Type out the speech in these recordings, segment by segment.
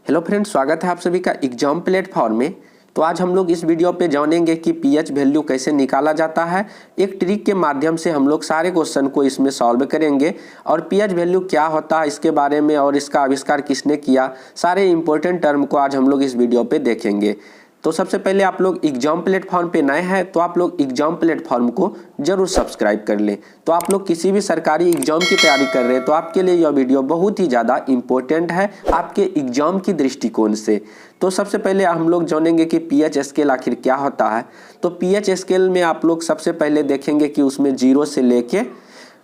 Hello friends, स्वागत है आप सभी का एग्जाम प्लेटफॉर्म में। तो आज हम लोग इस वीडियो पे जानेंगे कि पीएच वैल्यू कैसे निकाला जाता है। एक ट्रिक के माध्यम से हम लोग सारे क्वेश्चन को इसमें सॉल्व करेंगे और पीएच वैल्यू क्या होता है इसके बारे में और इसका आविष्कार किसने किया, सारे इंपॉर्टेंट टर्म को आज हम लोग इस वीडियो पे देखेंगे। तो सबसे पहले आप लोग एग्जाम प्लेटफॉर्म पे नए हैं तो आप लोग एग्जाम प्लेटफॉर्म को जरूर सब्सक्राइब कर लें। तो आप लोग किसी भी सरकारी एग्जाम की तैयारी कर रहे हैं तो आपके लिए यह वीडियो बहुत ही ज़्यादा इम्पोर्टेंट है आपके एग्जाम की दृष्टिकोण से। तो सबसे पहले हम लोग जानेंगे कि पीएच स्केल आखिर क्या होता है। तो पीएच स्केल में आप लोग सबसे पहले देखेंगे कि उसमें 0 से लेके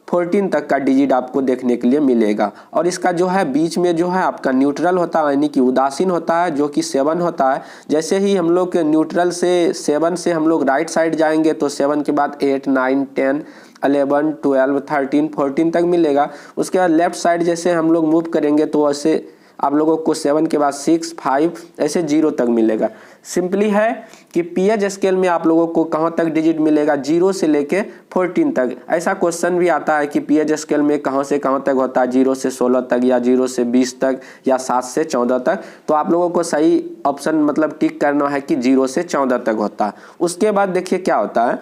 14 तक का डिजिट आपको देखने के लिए मिलेगा और इसका जो है बीच में जो है आपका न्यूट्रल होता है, यानी कि उदासीन होता है, जो कि 7 होता है। जैसे ही हम लोग न्यूट्रल से 7 से हम लोग राइट साइड जाएंगे तो 7 के बाद 8, 9, 10, 11, 12, 13, 14 तक मिलेगा। उसके बाद लेफ्ट साइड जैसे हम लोग मूव करेंगे तो ऐसे आप लोगों को 7 के बाद 6, 5 ऐसे 0 तक मिलेगा। सिंपली है कि पीएच स्केल में आप लोगों को कहाँ तक डिजिट मिलेगा, 0 से लेके 14 तक। ऐसा क्वेश्चन भी आता है कि पीएच स्केल में कहाँ से कहाँ तक होता है, 0 से 16 तक या 0 से 20 तक या 7 से 14 तक। तो आप लोगों को सही ऑप्शन मतलब टिक करना है कि 0 से 14 तक होता है। उसके बाद देखिए क्या होता है,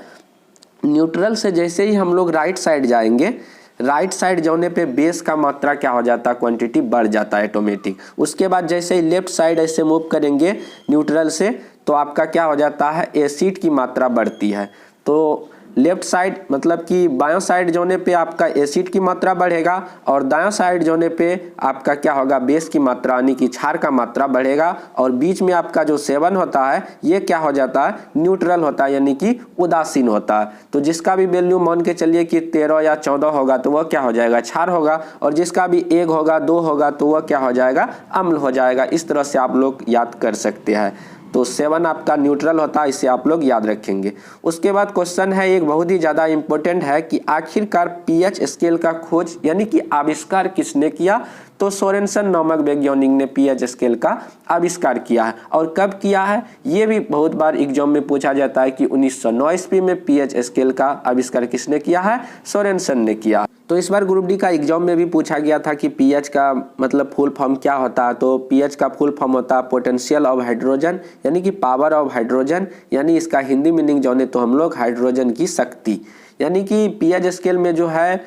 न्यूट्रल से जैसे ही हम लोग राइट साइड जाएंगे, राइट साइड जाने पे बेस का मात्रा क्या हो जाता है, क्वांटिटी बढ़ जाता है ऑटोमेटिक। उसके बाद जैसे ही लेफ्ट साइड ऐसे मूव करेंगे न्यूट्रल से तो आपका क्या हो जाता है, एसिड की मात्रा बढ़ती है। तो लेफ्ट साइड मतलब कि बायां साइड जाने पे आपका एसिड की मात्रा बढ़ेगा और दायां साइड जाने पे आपका क्या होगा, बेस की मात्रा यानी कि क्षार का मात्रा बढ़ेगा। और बीच में आपका जो 7 होता है ये क्या हो जाता है, न्यूट्रल होता है यानी कि उदासीन होता है। तो जिसका भी वैल्यू मान के चलिए कि 13 या 14 होगा तो वह क्या हो जाएगा, क्षार होगा। और जिसका भी 1 होगा, 2 होगा तो वह क्या हो जाएगा, अम्ल हो जाएगा। इस तरह से आप लोग याद कर सकते हैं। तो 7 आपका न्यूट्रल होता है, इसे आप लोग याद रखेंगे। उसके बाद क्वेश्चन है एक बहुत ही ज़्यादा इंपॉर्टेंट है कि आखिरकार पीएच स्केल का खोज यानी कि आविष्कार किसने किया। तो सोरेनसन नामक वैज्ञानिक ने पीएच स्केल का आविष्कार किया है। और कब किया है ये भी बहुत बार एग्जाम में पूछा जाता है कि 1909 ईस्वी में पीएच स्केल का आविष्कार किसने किया है, सोरेनसन ने किया। तो इस बार ग्रुप डी का एग्जाम में भी पूछा गया था कि पीएच का मतलब फुल फॉर्म क्या होता है। तो पीएच का फुल फॉर्म होता है पोटेंशियल ऑफ हाइड्रोजन यानी कि पावर ऑफ हाइड्रोजन, यानी इसका हिंदी मीनिंग जाने तो हम लोग हाइड्रोजन की शक्ति। यानी कि पीएच स्केल में जो है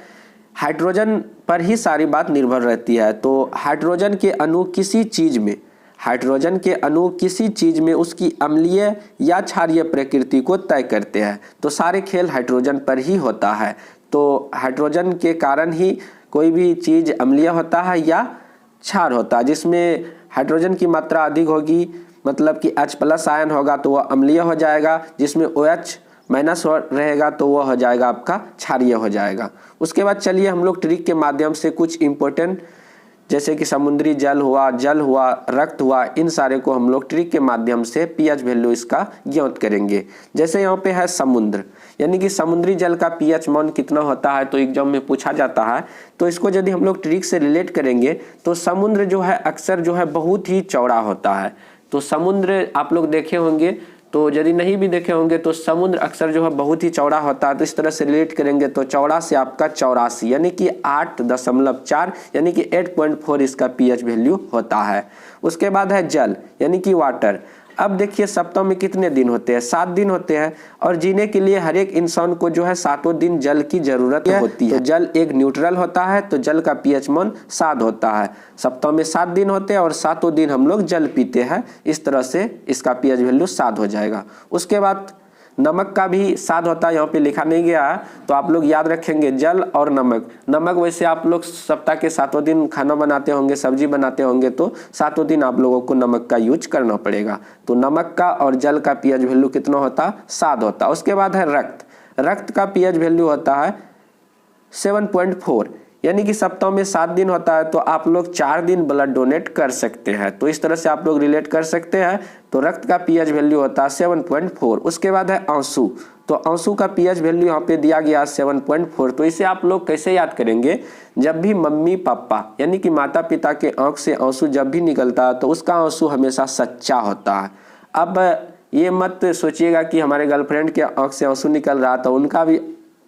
हाइड्रोजन पर ही सारी बात निर्भर रहती है। तो हाइड्रोजन के अणु किसी चीज में, हाइड्रोजन के अणु किसी चीज में उसकी अम्लीय या क्षारीय प्रकृति को तय करते हैं। तो सारे खेल हाइड्रोजन पर ही होता है। तो हाइड्रोजन के कारण ही कोई भी चीज अम्लीय होता है या क्षार होता है। जिसमें हाइड्रोजन की मात्रा अधिक होगी मतलब कि H+ आयन होगा तो वह अम्लीय हो जाएगा, जिसमें OH- रहेगा तो वह हो जाएगा आपका क्षारीय हो जाएगा। उसके बाद चलिए हम लोग ट्रिक के माध्यम से कुछ इंपॉर्टेंट जैसे कि समुद्री जल हुआ, रक्त हुआ, इन सारे को हम लोग ट्रिक के माध्यम से पीएच वैल्यू इसका ज्ञात करेंगे। जैसे यहाँ पे है समुद्र, यानी कि समुद्री जल का पीएच मान कितना होता है तो एग्जाम में पूछा जाता है। तो इसको यदि हम लोग ट्रिक से रिलेट करेंगे तो समुद्र जो है अक्सर जो है बहुत ही चौड़ा होता है। तो समुद्र आप लोग देखे होंगे, तो यदि नहीं भी देखे होंगे तो समुद्र अक्सर जो है बहुत ही चौड़ा होता है। तो इस तरह से रिलेट करेंगे तो चौड़ा से आपका 84 यानी कि 8.4 यानी कि 8.4 इसका पीएच वैल्यू होता है। उसके बाद है जल यानी कि वाटर। अब देखिए सप्ताह में कितने दिन होते हैं, 7 दिन होते हैं और जीने के लिए हर एक इंसान को जो है 7 दिन जल की जरूरत होती है। तो जल एक न्यूट्रल होता है तो जल का पीएच मान 7 होता है। सप्ताह में 7 दिन होते हैं और 7 दिन हम लोग जल पीते हैं। इस तरह से इसका पीएच वैल्यू 7 हो जाएगा। उसके बाद नमक का भी 7 होता है, यहाँ पे लिखा नहीं गया है तो आप लोग याद रखेंगे जल और नमक। नमक वैसे आप लोग सप्ताह के 7 दिन खाना बनाते होंगे, सब्जी बनाते होंगे तो 7 दिन आप लोगों को नमक का यूज करना पड़ेगा। तो नमक का और जल का पीएच वैल्यू कितना होता, 7 होता। उसके बाद है रक्त। रक्त का पीएच वैल्यू होता है 7.4 यानी कि सप्ताह में 7 दिन होता है तो आप लोग 4 दिन ब्लड डोनेट कर सकते हैं। तो इस तरह से आप लोग रिलेट कर सकते हैं। तो रक्त का पीएच वैल्यू होता है 7.4। उसके बाद है आंसू। तो आंसू का पीएच वैल्यू यहाँ पे दिया गया 7.4। तो इसे आप लोग कैसे याद करेंगे, जब भी मम्मी पापा यानी कि माता पिता के आंख से आंसू जब भी निकलता है तो उसका आंसू हमेशा सच्चा होता है। अब ये मत सोचिएगा कि हमारे गर्लफ्रेंड के आंख से आंसू निकल रहा था, उनका भी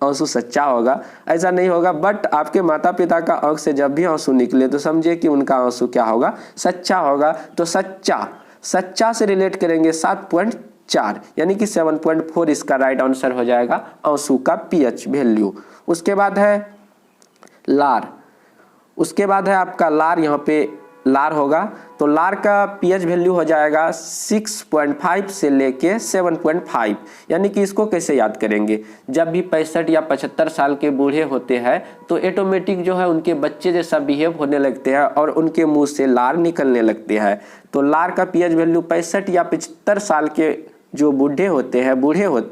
आंसू सच्चा होगा, ऐसा नहीं होगा। बट आपके माता पिता का आंख से जब भी आंसू निकले तो समझिए कि उनका आंसू क्या होगा, सच्चा होगा। तो सच्चा से रिलेट करेंगे 7.4 यानी कि 7.4 इसका राइट आंसर हो जाएगा आंसू का पीएच वैल्यू। उसके बाद है लार, उसके बाद है आपका लार, यहाँ पे लार होगा तो लार का पीएच वैल्यू हो जाएगा 6.5 से लेके 7.5। यानी कि इसको कैसे याद करेंगे, जब भी 65 या 75 साल के बूढ़े होते हैं तो ऑटोमेटिक जो है उनके बच्चे जैसा बिहेव होने लगते हैं और उनके मुंह से लार निकलने लगते हैं। तो लार का पीएच वैल्यू 65 या 75 साल के जो बूढ़े होते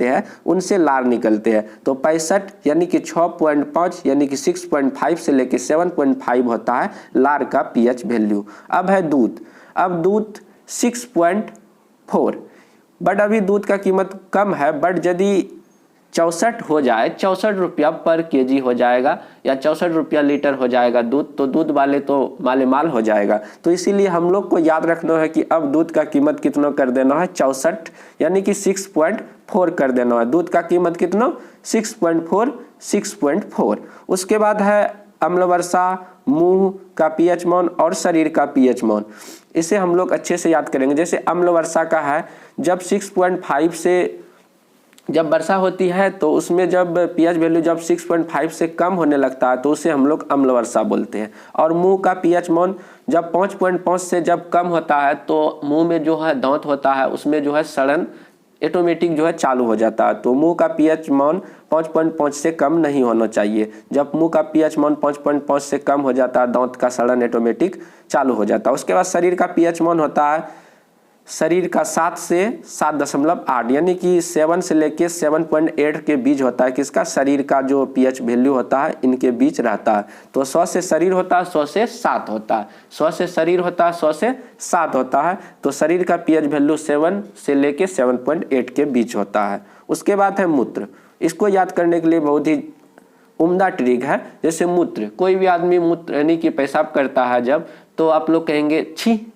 हैं उनसे लार निकलते हैं। तो 65 यानी कि 6.5 यानी कि 6.5 से लेके 7.5 होता है लार का पीएच वैल्यू। अब है दूध, अब दूध 6.4, बट अभी दूध का कीमत कम है, बट यदि 64 हो जाए, 64 रुपया पर केजी हो जाएगा या 64 रुपया लीटर हो जाएगा दूध, तो दूध वाले तो माले माल हो जाएगा। तो इसीलिए हम लोग को याद रखना है कि अब दूध का कीमत कितना कर देना है, 64 यानी कि 6.4 कर देना है। दूध का कीमत कितना, 6.4। उसके बाद है अम्लवर्षा, मुंह का पीएच मान और शरीर का पीएच मान। इसे हम लोग अच्छे से याद करेंगे। जैसे अम्लवर्षा का है, जब 6.5 से जब वर्षा होती है तो उसमें जब पीएच वैल्यू जब 6.5 से कम होने लगता है तो उसे हम लोग अम्ल वर्षा बोलते हैं। और मुंह का पीएच मान जब 5.5 से जब कम होता है तो मुंह में जो है दांत होता है उसमें जो है सड़न ऑटोमेटिक जो है चालू हो जाता है। तो मुंह का पीएच मान 5.5 से कम नहीं होना चाहिए। जब मुंह का पीएच मान 5.5 से कम हो जाता है दांत का सड़न ऑटोमेटिक चालू हो जाता है। उसके बाद शरीर का पीएच मान होता है शरीर का 7 से 7.8 यानी कि 7 से लेके 7.8 के बीच होता है। किसका, शरीर का जो पीएच वैल्यू होता है इनके बीच रहता है। तो 100 से शरीर होता है, 100 से 7 होता है, 100 से शरीर होता है, 100 से 7 होता है। तो शरीर का पीएच वैल्यू 7 से लेके 7.8 के बीच होता है। उसके बाद है मूत्र, इसको याद करने के लिए बहुत ही उम्दा ट्रिक है। जैसे मूत्र, कोई भी आदमी मूत्र यानी कि पेशाब करता है जब, तो आप लोग कहेंगे छी,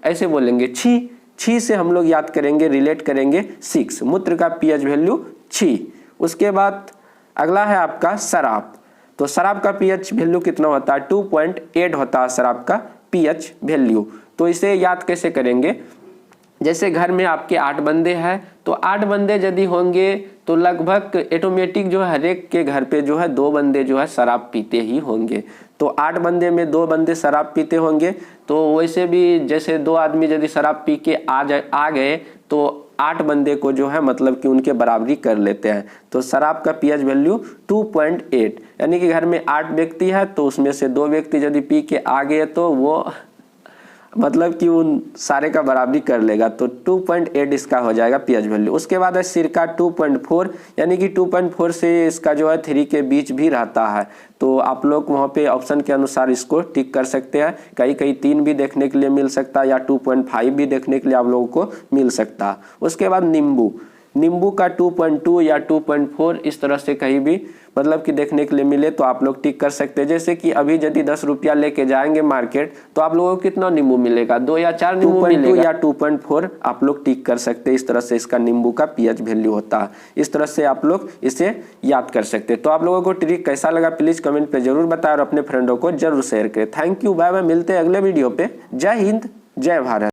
ऐसे बोलेंगे छी। छी से हम लोग याद करेंगे, रिलेट करेंगे 6, मूत्र का पीएच वैल्यू 6। उसके बाद अगला है आपका शराब। तो शराब का पीएच वैल्यू कितना होता है, 2.8 होता है शराब का पीएच वैल्यू। तो इसे याद कैसे करेंगे, जैसे घर में आपके 8 बंदे हैं तो 8 बंदे यदि होंगे तो लगभग ऑटोमेटिक जो है हर एक के घर पे जो है 2 बंदे जो है शराब पीते ही होंगे। तो 8 बंदे में 2 बंदे शराब पीते होंगे। तो वैसे भी जैसे 2 आदमी यदि शराब पी के आ गए तो 8 बंदे को जो है मतलब कि उनके बराबरी कर लेते हैं। तो शराब का पीएच वैल्यू 2.8 यानी कि घर में 8 व्यक्ति है तो उसमें से 2 व्यक्ति यदि पी के आ गए तो वो मतलब कि उन सारे का बराबरी कर लेगा। तो 2.8 इसका हो जाएगा पीएच वैल्यू। उसके बाद है सिरका 2.4 यानी कि 2.4 से इसका जो है 3 के बीच भी रहता है। तो आप लोग वहाँ पे ऑप्शन के अनुसार इसको टिक कर सकते हैं। कहीं 3 भी देखने के लिए मिल सकता है या 2.5 भी देखने के लिए आप लोगों को मिल सकता है। उसके बाद नींबू का 2.2 या 2.4 इस तरह से कहीं भी मतलब कि देखने के लिए मिले तो आप लोग टिक कर सकते हैं। जैसे कि अभी यदि 10 रुपया लेके जाएंगे मार्केट तो आप लोगों को कितना नींबू मिलेगा, 2 या 4 नींबू मिलेगा या 2.4 आप लोग टिक कर सकते हैं। इस तरह से इसका नींबू का पीएच वैल्यू होता है। इस तरह से आप लोग इसे याद कर सकते हैं। तो आप लोगों को ट्रिक कैसा लगा प्लीज कमेंट पे जरूर बताएं और अपने फ्रेंडों को जरूर शेयर करें। थैंक यू, बाय बाय, मिलते हैं अगले वीडियो पे। जय हिंद, जय भारत।